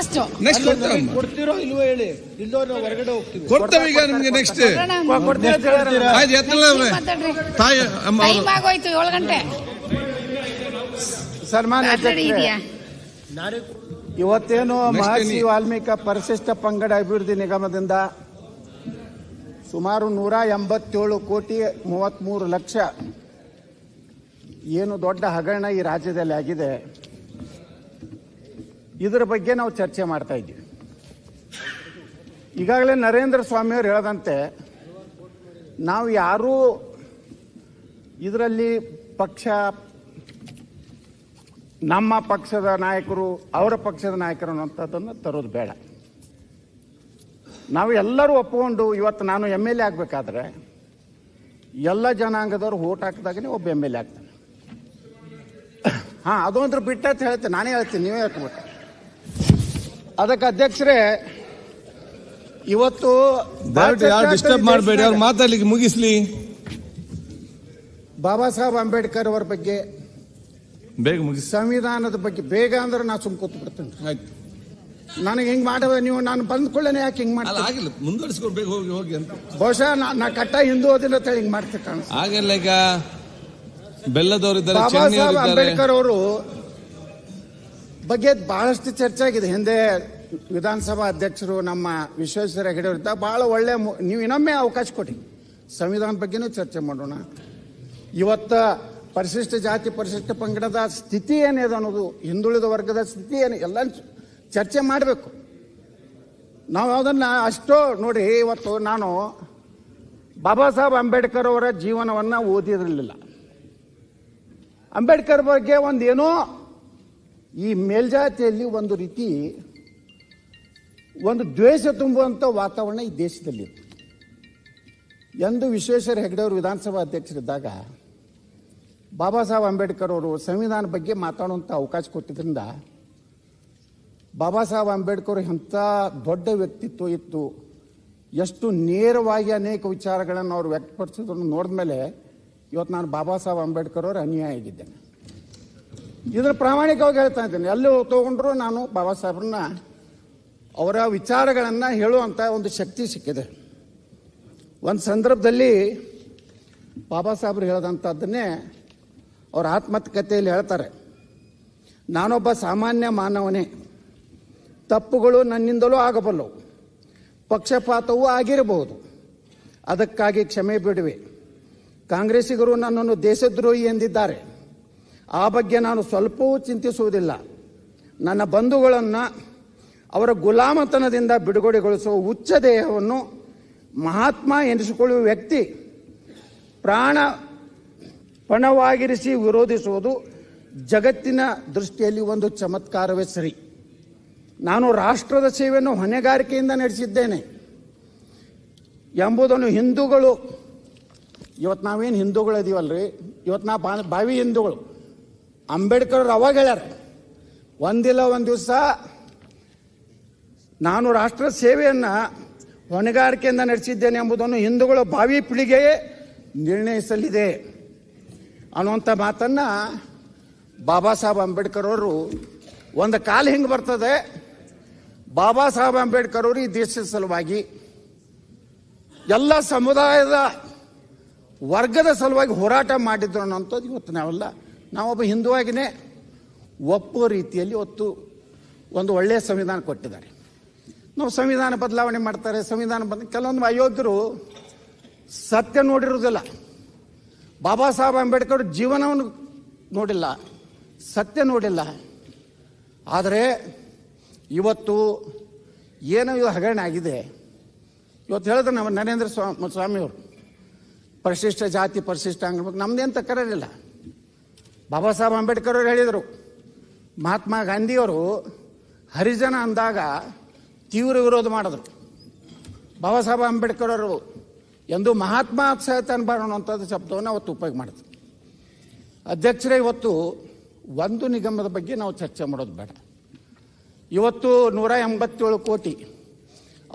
First. Next ಕೊಡ್ತೀರೋ ಇಲ್ವೋ ಹೇಳಿ, ಇಲ್ಲೋ ನಾವು ಹೊರಗಡೆ ಹೋಗ್ತೀವಿ. ಕೊಡ್ತೇವೆ ಈಗ ನಿಮ್ಗೆ ನೆಕ್ಸ್ಟ್. ತಾಯಿ ಆಗೋಯ್ತು 7 ಗಂಟೆ. ಸನ್ಮಾನ್ಯ ಇವತ್ತೇನು ಮಹರ್ಷಿ ವಾಲ್ಮೀಕಿ ಪರಿಶಿಷ್ಟ ಪಂಗಡ ಅಭಿವೃದ್ಧಿ ನಿಗಮದಿಂದ ಸುಮಾರು 187 ಕೋಟಿ 33 ಲಕ್ಷ ಏನು ದೊಡ್ಡ ಹಗರಣ ಈ ರಾಜ್ಯದಲ್ಲಿ ಆಗಿದೆ, ಇದರ ಬಗ್ಗೆ ನಾವು ಚರ್ಚೆ ಮಾಡ್ತಾ ಇದ್ದೀವಿ. ಈಗಾಗಲೇ ನರೇಂದ್ರ ಸ್ವಾಮಿಯವರು ಹೇಳದಂತೆ ನಾವು ಯಾರೂ ಇದರಲ್ಲಿ ಪಕ್ಷ, ನಮ್ಮ ಪಕ್ಷದ ನಾಯಕರು ಅವರ ಪಕ್ಷದ ನಾಯಕರು ಅನ್ನೋಂಥದ್ದನ್ನು ತರೋದು ಬೇಡ. ನಾವು ಎಲ್ಲರೂ ಒಪ್ಪಿಕೊಂಡು ಇವತ್ತು ನಾನು MLA ಆಗಬೇಕಾದ್ರೆ ಎಲ್ಲ ಜನಾಂಗದವ್ರು ಓಟ್ ಹಾಕಿದಾಗನೇ ಒಬ್ಬ MLA ಆಗ್ತಾನೆ. ಅದೊಂದ್ರ ಬಿಟ್ಟಂತ ಹೇಳ್ತೇನೆ, ನಾನೇ ಹೇಳ್ತೀನಿ, ನೀವೇ ಹೇಳ್ಕೊಬೇಕು. ಅದಕ್ಕೆ ಅಧ್ಯಕ್ಷರೇ ಇವತ್ತು ಡಿಸ್ಟರ್ಬ್ ಮಾಡಬೇಡಿ, ಅವ್ರು ಮಾತಾಡ್ಲಿಕ್ಕೆ ಮುಗಿಸ್ಲಿ. ಬಾಬಾ ಸಾಹೇಬ್ ಅಂಬೇಡ್ಕರ್ ಅವರ ಬಗ್ಗೆ ಬೇಗ ಮುಗಿಸಿ, ಸಂವಿಧಾನದ ಬಗ್ಗೆ ಬೇಗ ಅಂದ್ರೆ ನಾ ಸುಮ್ ಕೂತ್ ಬಿಡ್ತೇನೆ. ಆಯ್ತು, ನನಗೆ ಹಿಂಗ್ ಮಾಡುವ ನೀವು, ನಾನು ಬಂದ್ಕೊಳ್ಳೇನೆ ಯಾಕೆ ಹಿಂಗ್ ಮಾಡ್ತೀನಿ, ಮುಂದುವರಿಸ್ಕೊಂಡು ಬೇಗ ಹೋಗಿ ಹೋಗಿ ಅಂತ. ಬಹುಶಃ ನಾ ಕಟ್ಟ ಹಿಂದೂ ಓದಿಲ್ಲ ಅಂತ ಹಿಂಗ್ ಮಾಡ್ತೀನಿ ಕಾಣಿಸ್. ಹಾಗೆಲ್ಲ ಈಗ ಬೆಲ್ಲದವರಿದ್ದಾರೆ, ಬಾಬಾ ಸಾಹೇಬ್ ಅಂಬೇಡ್ಕರ್ ಅವರು ಬಗ್ಗೆ ಬಹಳಷ್ಟು ಚರ್ಚೆ ಆಗಿದೆ. ಹಿಂದೆ ವಿಧಾನಸಭಾ ಅಧ್ಯಕ್ಷರು ನಮ್ಮ ವಿಶ್ವೇಶ್ವರ ಹೆಗಡೆ ಅವರಿದ್ದ ಬಹಳ ಒಳ್ಳೆ, ನೀವು ಇನ್ನೊಮ್ಮೆ ಅವಕಾಶ ಕೊಡಿ, ಸಂವಿಧಾನ ಬಗ್ಗೆನೂ ಚರ್ಚೆ ಮಾಡೋಣ. ಇವತ್ತ ಪರಿಶಿಷ್ಟ ಜಾತಿ ಪರಿಶಿಷ್ಟ ಪಂಗಡದ ಸ್ಥಿತಿ ಏನಿದೆ ಅನ್ನೋದು, ಹಿಂದುಳಿದ ವರ್ಗದ ಸ್ಥಿತಿ ಏನು ಎಲ್ಲ ಚರ್ಚೆ ಮಾಡಬೇಕು. ನಾವು ಅದನ್ನು ಅಷ್ಟೋ ನೋಡಿ. ಇವತ್ತು ನಾನು ಬಾಬಾ ಸಾಹೇಬ್ ಅಂಬೇಡ್ಕರ್ ಅವರ ಜೀವನವನ್ನು ಓದಿರಲಿಲ್ಲ. ಅಂಬೇಡ್ಕರ್ ಬಗ್ಗೆ ಒಂದೇನೋ ಈ ಮೇಲ್ಜಾತಿಯಲ್ಲಿ ಒಂದು ರೀತಿ ಒಂದು ದ್ವೇಷ ತುಂಬುವಂಥ ವಾತಾವರಣ ಈ ದೇಶದಲ್ಲಿ. ಎಂದು ವಿಶ್ವೇಶ್ವರ ಹೆಗಡೆ ಅವರು ವಿಧಾನಸಭಾ ಅಧ್ಯಕ್ಷರಿದ್ದಾಗ ಬಾಬಾ ಸಾಹೇಬ್ ಅಂಬೇಡ್ಕರ್ ಅವರು ಸಂವಿಧಾನ ಬಗ್ಗೆ ಮಾತಾಡುವಂಥ ಅವಕಾಶ ಕೊಟ್ಟಿದ್ದರಿಂದ ಬಾಬಾ ಸಾಹೇಬ್ ಅಂಬೇಡ್ಕರ್ ಎಂಥ ದೊಡ್ಡ ವ್ಯಕ್ತಿತ್ವ ಇತ್ತು, ಎಷ್ಟು ನೇರವಾಗಿ ಅನೇಕ ವಿಚಾರಗಳನ್ನು ಅವರು ವ್ಯಕ್ತಪಡಿಸೋದನ್ನು ನೋಡಿದ ಮೇಲೆ ಇವತ್ತು ನಾನು ಬಾಬಾ ಸಾಹೇಬ್ ಅಂಬೇಡ್ಕರ್ ಅವರು ಅನ್ಯಾಯ ಆಗಿದ್ದೇನೆ. ಇದನ್ನು ಪ್ರಾಮಾಣಿಕವಾಗಿ ಹೇಳ್ತಾ ಇದ್ದೇನೆ. ಎಲ್ಲೂ ತಗೊಂಡ್ರು ನಾನು ಬಾಬಾ ಸಾಹೇಬ್ರನ್ನ ಅವರ ವಿಚಾರಗಳನ್ನು ಹೇಳುವಂಥ ಒಂದು ಶಕ್ತಿ ಸಿಕ್ಕಿದೆ. ಒಂದು ಸಂದರ್ಭದಲ್ಲಿ ಬಾಬಾ ಸಾಹೇಬ್ರು ಹೇಳದಂಥದ್ದನ್ನೇ ಅವರ ಆತ್ಮಕಥೆಯಲ್ಲಿ ಹೇಳ್ತಾರೆ. ನಾನೊಬ್ಬ ಸಾಮಾನ್ಯ ಮಾನವನೇ, ತಪ್ಪುಗಳು ನನ್ನಿಂದಲೂ ಆಗಬಲ್ಲವು, ಪಕ್ಷಪಾತವೂ ಆಗಿರಬಹುದು, ಅದಕ್ಕಾಗಿ ಕ್ಷಮೆ ಬಿಡುವೆ. ಕಾಂಗ್ರೆಸ್ಸಿಗರು ನನ್ನನ್ನು ದೇಶದ್ರೋಹಿ ಎಂದಿದ್ದಾರೆ, ಆ ಬಗ್ಗೆ ನಾನು ಸ್ವಲ್ಪವೂ ಚಿಂತಿಸುವುದಿಲ್ಲ. ನನ್ನ ಬಂಧುಗಳನ್ನು ಅವರ ಗುಲಾಮತನದಿಂದ ಬಿಡುಗಡೆಗೊಳಿಸುವ ಉಚ್ಚ ದೇಹವನ್ನು ಮಹಾತ್ಮ ಎನಿಸಿಕೊಳ್ಳುವ ವ್ಯಕ್ತಿ ಪಣವಾಗಿರಿಸಿ ವಿರೋಧಿಸುವುದು ಜಗತ್ತಿನ ದೃಷ್ಟಿಯಲ್ಲಿ ಒಂದು ಚಮತ್ಕಾರವೇ ಸರಿ. ನಾನು ರಾಷ್ಟ್ರದ ಸೇವೆಯನ್ನು ಹೊಣೆಗಾರಿಕೆಯಿಂದ ನಡೆಸಿದ್ದೇನೆ ಎಂಬುದನ್ನು ಹಿಂದೂಗಳು, ಇವತ್ತು ನಾವೇನು ಹಿಂದೂಗಳು ಇದೀವಲ್ರಿ, ಇವತ್ತು ನಾ ಬಾವಿ ಹಿಂದೂಗಳು. ಅಂಬೇಡ್ಕರ್ ಅವಾಗ ಹೇಳ್ಯಾರ, ಒಂದಿಲ್ಲ ಒಂದು ದಿವಸ ನಾನು ರಾಷ್ಟ್ರ ಸೇವೆಯನ್ನು ಹೊಣೆಗಾರಿಕೆಯಿಂದ ನಡೆಸಿದ್ದೇನೆ ಎಂಬುದನ್ನು ಹಿಂದೂಗಳು ಭಾವಿ ಪೀಳಿಗೆಯೇ ನಿರ್ಣಯಿಸಲಿದೆ ಅನ್ನುವಂಥ ಮಾತನ್ನು ಬಾಬಾ ಸಾಹೇಬ್ ಅಂಬೇಡ್ಕರ್ ಅವರು, ಒಂದು ಕಾಲ ಹಿಂಗೆ ಬರ್ತದೆ, ಬಾಬಾ ಸಾಹೇಬ್ ಅಂಬೇಡ್ಕರ್ ಅವರು ಈ ದೇಶದ ಸಲುವಾಗಿ, ಎಲ್ಲ ಸಮುದಾಯದ ವರ್ಗದ ಸಲುವಾಗಿ ಹೋರಾಟ ಮಾಡಿದ್ರು ಅನ್ನೋಂಥದ್ದು ಇವತ್ತು ನಾವೊಬ್ಬ ಹಿಂದುವಾಗಿನೇ ಒಪ್ಪುವ ರೀತಿಯಲ್ಲಿ ಇವತ್ತು ಒಂದು ಒಳ್ಳೆಯ ಸಂವಿಧಾನ ಕೊಟ್ಟಿದ್ದಾರೆ. ನಾವು ಸಂವಿಧಾನ ಬದಲಾವಣೆ ಮಾಡ್ತಾರೆ, ಸಂವಿಧಾನ ಕೆಲವೊಂದು ಅಯೋಗ್ಯರು ಸತ್ಯ ನೋಡಿರುವುದಿಲ್ಲ. ಬಾಬಾ ಸಾಹೇಬ್ ಅಂಬೇಡ್ಕರ್ ಜೀವನವನ್ನು ನೋಡಿಲ್ಲ, ಸತ್ಯ ನೋಡಿಲ್ಲ. ಆದರೆ ಇವತ್ತು ಏನೋ ಇದು ಹಗರಣ ಆಗಿದೆ. ಇವತ್ತು ಹೇಳಿದ್ರೆ ನಮ್ಮ ನರೇಂದ್ರ ಸ್ವಾಮಿಯವರು ಪರಿಶಿಷ್ಟ ಜಾತಿ ಪರಿಶಿಷ್ಟ ಅಂಗ ನಮ್ದೇನು ತಕರಾರಿಲ್ಲ. ಬಾಬಾ ಸಾಹೇಬ್ ಅಂಬೇಡ್ಕರ್ ಅವರು ಹೇಳಿದರು, ಮಹಾತ್ಮ ಗಾಂಧಿಯವರು ಹರಿಜನ ಅಂದಾಗ ತೀವ್ರ ವಿರೋಧ ಮಾಡಿದ್ರು. ಬಾಬಾ ಸಾಹೇಬ್ ಅಂಬೇಡ್ಕರ್ ಅವರು ಎಂದು ಮಹಾತ್ಮ ಸಹಿತ ಅನ್ನುವಂಥದ್ದು ಶಬ್ದವನ್ನು ಅವತ್ತು ಉಪಯೋಗ ಮಾಡಿದ್ರು. ಅಧ್ಯಕ್ಷರೇ, ಇವತ್ತು ಒಂದು ನಿಗಮದ ಬಗ್ಗೆ ನಾವು ಚರ್ಚೆ ಮಾಡೋದು ಬೇಡ. ಇವತ್ತು 187 ಕೋಟಿ,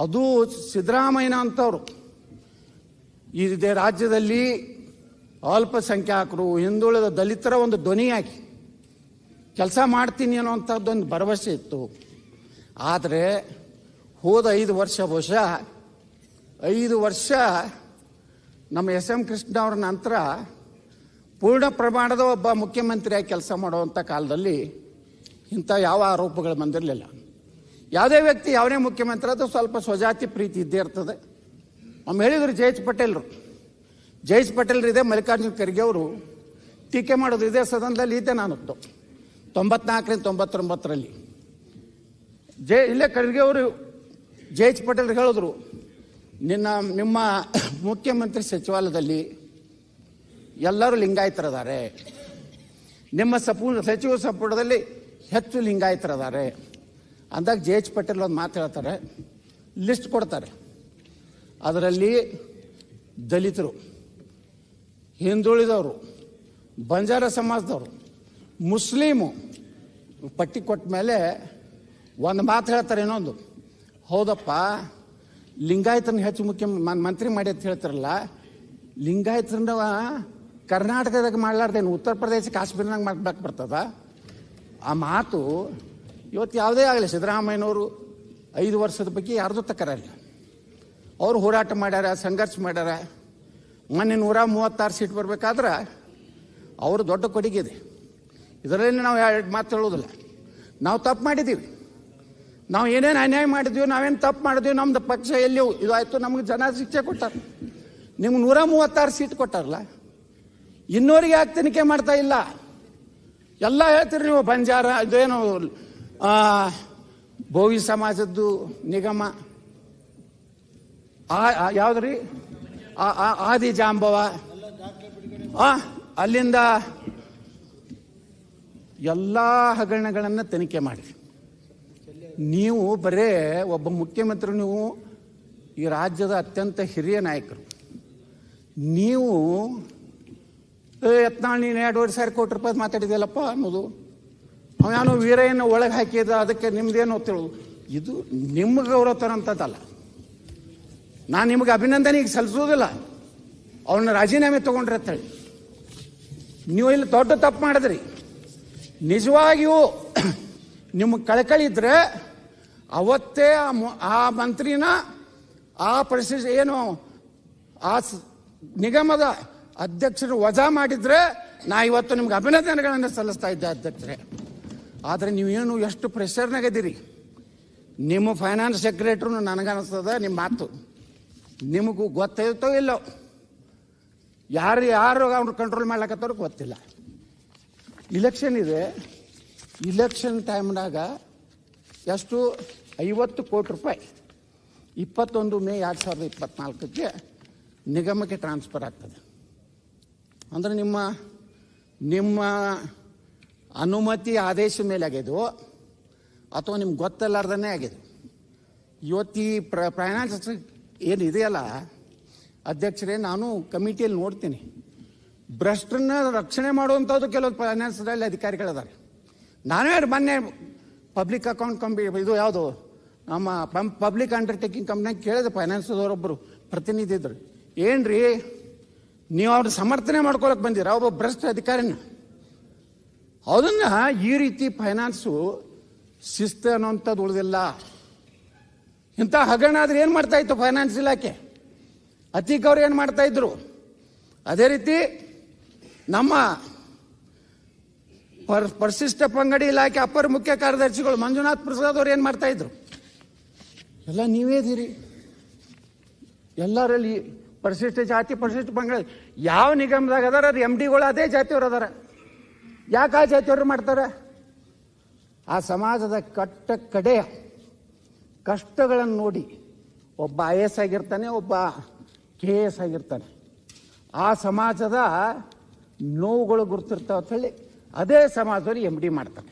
ಅದು ಸಿದ್ದರಾಮಯ್ಯ ಅಂತವರು ಈ ರಾಜ್ಯದಲ್ಲಿ ಅಲ್ಪಸಂಖ್ಯಾತರು, ಹಿಂದುಳಿದ ದಲಿತರ ಒಂದು ಧ್ವನಿಯಾಗಿ ಕೆಲಸ ಮಾಡ್ತೀನಿ ಅನ್ನುವಂಥದ್ದೊಂದು ಭರವಸೆ ಇತ್ತು. ಆದರೆ ಹೋದ 5 ವರ್ಷ ಬಹುಶಃ 5 ವರ್ಷ ನಮ್ಮ SM ಕೃಷ್ಣ ಅವರ ನಂತರ ಪೂರ್ಣ ಪ್ರಮಾಣದ ಒಬ್ಬ ಮುಖ್ಯಮಂತ್ರಿಯಾಗಿ ಕೆಲಸ ಮಾಡುವಂಥ ಕಾಲದಲ್ಲಿ ಇಂಥ ಯಾವ ಆರೋಪಗಳು ಬಂದಿರಲಿಲ್ಲ. ಯಾವುದೇ ವ್ಯಕ್ತಿ ಯಾವುದೇ ಮುಖ್ಯಮಂತ್ರಿ ಅದು ಸ್ವಲ್ಪ ಸ್ವಜಾತಿ ಪ್ರೀತಿ ಇದ್ದೇ ಇರ್ತದೆ. ಒಮ್ಮೆ ಹೇಳಿದರು ಜಯೇಶ್ ಪಟೇಲ್ರು ಇದೆ, ಮಲ್ಲಿಕಾರ್ಜುನ ಖರ್ಗೆ ಅವರು ಟೀಕೆ ಮಾಡೋದು ಇದೇ ಸದನದಲ್ಲಿ ಇದ್ದೆ ನಾನು 94ರಿಂದ 99ರಲ್ಲಿ. ಇಲ್ಲೇ ಖರ್ಗೆ ಅವರು ಜಯೇಶ್ ಪಟೇಲ್ ಹೇಳಿದ್ರು, ನಿಮ್ಮ ಮುಖ್ಯಮಂತ್ರಿ ಸಚಿವಾಲಯದಲ್ಲಿ ಎಲ್ಲರೂ ಲಿಂಗಾಯತರದಾರೆ, ನಿಮ್ಮ ಸಚಿವ ಸಂಪುಟದಲ್ಲಿ ಹೆಚ್ಚು ಲಿಂಗಾಯತರದಾರೆ ಅಂದಾಗ ಜಯೇಶ್ ಪಟೇಲ್ ಒಂದು ಮಾತು ಹೇಳ್ತಾರೆ, ಲಿಸ್ಟ್ ಕೊಡ್ತಾರೆ. ಅದರಲ್ಲಿ ದಲಿತರು, ಹಿಂದುಳಿದವರು, ಬಂಜಾರ ಸಮಾಜದವರು, ಮುಸ್ಲಿಮು ಪಟ್ಟಿ ಕೊಟ್ಟ ಮೇಲೆ ಒಂದು ಮಾತು ಹೇಳ್ತಾರೆ, ಇನ್ನೊಂದು ಹೌದಪ್ಪ ಲಿಂಗಾಯತನ ಹೆಚ್ಚು ಮಂತ್ರಿ ಮಾಡಿ ಅಂತ ಹೇಳ್ತಾರಲ್ಲ, ಲಿಂಗಾಯತರನ್ನ ಕರ್ನಾಟಕದಾಗ ಮಾಡ್ಲಾರ್ದೇನು ಉತ್ತರ ಪ್ರದೇಶ ಕಾಶ್ಮೀರನಾಗ ಮಾಡ್ಬೇಕು ಬರ್ತದ? ಆ ಮಾತು ಇವತ್ತು ಯಾವುದೇ ಆಗಲಿ, ಸಿದ್ದರಾಮಯ್ಯನವರು 5 ವರ್ಷದ ಬಗ್ಗೆ ಯಾರ್ದು ತಕರಲ್ಲ. ಅವರು ಹೋರಾಟ ಮಾಡ್ಯಾರ, ಸಂಘರ್ಷ ಮಾಡ್ಯಾರ. ಮೊನ್ನೆ 136 ಸೀಟ್ ಬರಬೇಕಾದ್ರೆ ಅವರು ದೊಡ್ಡ ಕೊಡುಗೆ ಇದೆ. ಇದರಲ್ಲಿ ನಾವು ಎರಡು ಮಾತು ಹೇಳೋದಿಲ್ಲ. ನಾವು ತಪ್ಪು ಮಾಡಿದ್ದೀವಿ, ನಾವು ಏನೇನು ಅನ್ಯಾಯ ಮಾಡಿದ್ವಿ, ನಾವೇನು ತಪ್ಪು ಮಾಡಿದ್ವಿ, ನಮ್ದು ಪಕ್ಷ ಎಲ್ಲಿ ಇದಾಯಿತು, ನಮ್ಗೆ ಜನ ಶಿಕ್ಷೆ ಕೊಟ್ಟಾರ. ನಿಮ್ಗೆ 136 ಸೀಟ್ ಕೊಟ್ಟಾರಲ್ಲ, ಇನ್ನೋರಿಗೆ ಯಾಕೆ ತನಿಖೆ ಮಾಡ್ತಾ ಇಲ್ಲ? ಎಲ್ಲ ಹೇಳ್ತೀರಿ ನೀವು, ಬಂಜಾರ ಇದೇನು ಬೋವಿ ಸಮಾಜದ್ದು ನಿಗಮ ಯಾವ್ದ್ರಿ ಆದಿ ಜಾಂಬವ, ಅಲ್ಲಿಂದ ಎಲ್ಲ ಹಗರಣಗಳನ್ನು ತನಿಖೆ ಮಾಡಿ. ನೀವು ಬರೇ ಒಬ್ಬ ಮುಖ್ಯಮಂತ್ರಿ, ನೀವು ಈ ರಾಜ್ಯದ ಅತ್ಯಂತ ಹಿರಿಯ ನಾಯಕರು, ನೀವು ಯತ್ನಾಳ್ ನೀನು 2.5 ಕೋಟಿ ರೂಪಾಯಿ ಮಾತಾಡಿದೆಯಲ್ಲಪ್ಪ ಅನ್ನೋದು, ಅವನು ವೀರಯ್ಯನ ಒಳಗೆ ಹಾಕಿದ, ಅದಕ್ಕೆ ನಿಮ್ದೇನು ತಿಳೋದು, ಇದು ನಿಮ್ಮ ಗೌರವ ತರೋಂಥದ್ದಲ್ಲ. ನಾನು ನಿಮಗೆ ಅಭಿನಂದನೆ ಈಗ ಸಲ್ಲಿಸೋದಿಲ್ಲ, ಅವನ್ನ ರಾಜೀನಾಮೆ ತಗೊಂಡ್ರೆ ಅಂತೇಳಿ. ನೀವು ಇಲ್ಲಿ ದೊಡ್ಡ ತಪ್ಪು ಮಾಡಿದ್ರಿ. ನಿಜವಾಗಿಯೂ ನಿಮಗೆ ಕಳಕಳಿ ಇದ್ರೆ ಅವತ್ತೇ ಆ ಮಂತ್ರಿನ ಆ ಪರಿಸ್ಥಿತಿ ಏನು ಆ ನಿಗಮದ ಅಧ್ಯಕ್ಷರು ವಜಾ ಮಾಡಿದ್ರೆ ನಾ ಇವತ್ತು ನಿಮ್ಗೆ ಅಭಿನಂದನೆಗಳನ್ನು ಸಲ್ಲಿಸ್ತಾ ಇದ್ದೆ ಅಧ್ಯಕ್ಷರೇ. ಆದರೆ ನೀವೇನು ಎಷ್ಟು ಪ್ರೆಷರ್ನಾಗದಿರಿ. ನಿಮ್ಮ ಫೈನಾನ್ಸ್ ಸೆಕ್ರೆಟ್ರಿನು ನನಗನ್ನಿಸ್ತದ ನಿಮ್ಮ ಮಾತು ನಿಮಗೂ ಗೊತ್ತಿರ್ತೋ ಇಲ್ಲೋ, ಯಾರು ಅವ್ರು ಕಂಟ್ರೋಲ್ ಮಾಡ್ಲಕತ್ತವ್ರು ಗೊತ್ತಿಲ್ಲ. ಇಲೆಕ್ಷನ್ ಇದೆ, ಇಲೆಕ್ಷನ್ ಟೈಮ್ನಾಗ ಎಷ್ಟು 50 ಕೋಟಿ ರೂಪಾಯಿ 21 ಮೇ 2024ಕ್ಕೆ ನಿಗಮಕ್ಕೆ ಟ್ರಾನ್ಸ್ಫರ್ ಆಗ್ತದೆ. ಅಂದರೆ ನಿಮ್ಮ ಅನುಮತಿ ಆದೇಶ ಮೇಲೆ ಆಗಿದ್ದು ಅಥವಾ ನಿಮ್ಗೆ ಗೊತ್ತಿಲ್ಲಾರ್ದೇ ಆಗಿದೆ. ಇವತ್ತು ಈ ಫೈನಾನ್ಸ್ ಏನಿದೆಯಲ್ಲ ಅಧ್ಯಕ್ಷರೇ, ನಾನು ಕಮಿಟಿಯಲ್ಲಿ ನೋಡ್ತೀನಿ, ಭ್ರಷ್ಟರನ್ನ ರಕ್ಷಣೆ ಮಾಡುವಂಥದ್ದು ಕೆಲವು ಫೈನಾನ್ಸ್ನಲ್ಲಿ ಅಧಿಕಾರಿಗಳಿದ್ದಾರೆ. ನಾವೇ ಮೊನ್ನೆ ಪಬ್ಲಿಕ್ ಅಕೌಂಟ್ ಇದು ಯಾವುದು ನಮ್ಮ ಪಬ್ಲಿಕ್ ಅಂಡರ್ಟೇಕಿಂಗ್ ಕಂಪ್ನಿಯಾಗ ಕೇಳಿದೆ, ಫೈನಾನ್ಸ್ದವರೊಬ್ಬರು ಪ್ರತಿನಿಧಿ ಇದ್ರು, ಏನ್ರಿ ನೀವು ಅವ್ರ ಸಮರ್ಥನೆ ಮಾಡ್ಕೊಳಕ್ಕೆ ಬಂದಿರ ಒಬ್ಬ ಭ್ರಷ್ಟ ಅಧಿಕಾರಿನ? ಅದನ್ನ ಈ ರೀತಿ ಫೈನಾನ್ಸು ಶಿಸ್ತು ಅನ್ನೋಂಥದ್ದು ಉಳಿದಿಲ್ಲ. ಇಂಥ ಹಗರಣ ಆದ್ರೆ ಏನು ಮಾಡ್ತಾ ಇತ್ತು ಫೈನಾನ್ಸ್ ಇಲಾಖೆ? ಅತೀಕ್ ಅವ್ರು ಏನು ಮಾಡ್ತಾ ಇದ್ರು? ಅದೇ ರೀತಿ ನಮ್ಮ ಪರಿಶಿಷ್ಟ ಪಂಗಡಿ ಇಲಾಖೆ ಅಪರ ಮುಖ್ಯ ಕಾರ್ಯದರ್ಶಿಗಳು ಮಂಜುನಾಥ್ ಪ್ರಸಾದ್ ಅವ್ರು ಏನು ಮಾಡ್ತಾ ಇದ್ರು? ಎಲ್ಲ ನೀವೇ ಇದೀರಿ. ಎಲ್ಲರಲ್ಲಿ ಪರಿಶಿಷ್ಟ ಜಾತಿ ಪರಿಶಿಷ್ಟ ಪಂಗಡಿ ಯಾವ ನಿಗಮದಾಗ ಅದಾರ ಅದು MDಗಳು ಅದೇ ಜಾತಿಯವರು ಅದಾರ. ಯಾಕೆ ಆ ಜಾತಿಯವರು ಮಾಡ್ತಾರೆ? ಆ ಸಮಾಜದ ಕಡೆಯ ಕಷ್ಟಗಳನ್ನು ನೋಡಿ ಒಬ್ಬ IAS ಆಗಿರ್ತಾನೆ, ಒಬ್ಬ KS ಆಗಿರ್ತಾನೆ. ಆ ಸಮಾಜದ ನೋವುಗಳು ಗುರುತಿರ್ತಾವ ಅಂತ ಹೇಳಿ ಅದೇ ಸಮಾಜದವ್ರು MD ಮಾಡ್ತಾರೆ.